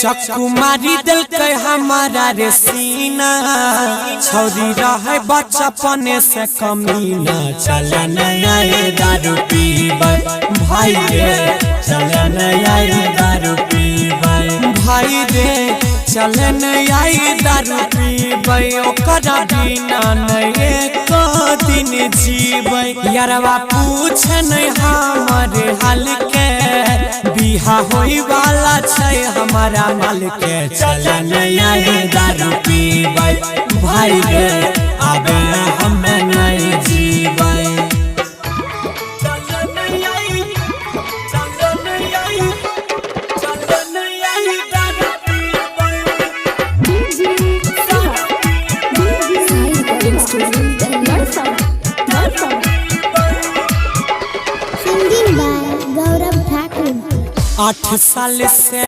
चक्कू मारी दिल के हमारा रे सीना छौरी रहे बचपने से कमीना चले नया दारू पीबै भाई रे चले नया दारू पीबै भाई रे चले नया दारू पीबै ओकरा बिना नहीं एको दिन जीबै यारवा पूछे नहीं हमारे हाल के बिहा होई वाला छै हमारा माल के चले नया दारू पीबै भाई रे आबे हमें नहीं जीबै Singing by Gaurav Thakur. 8 साल से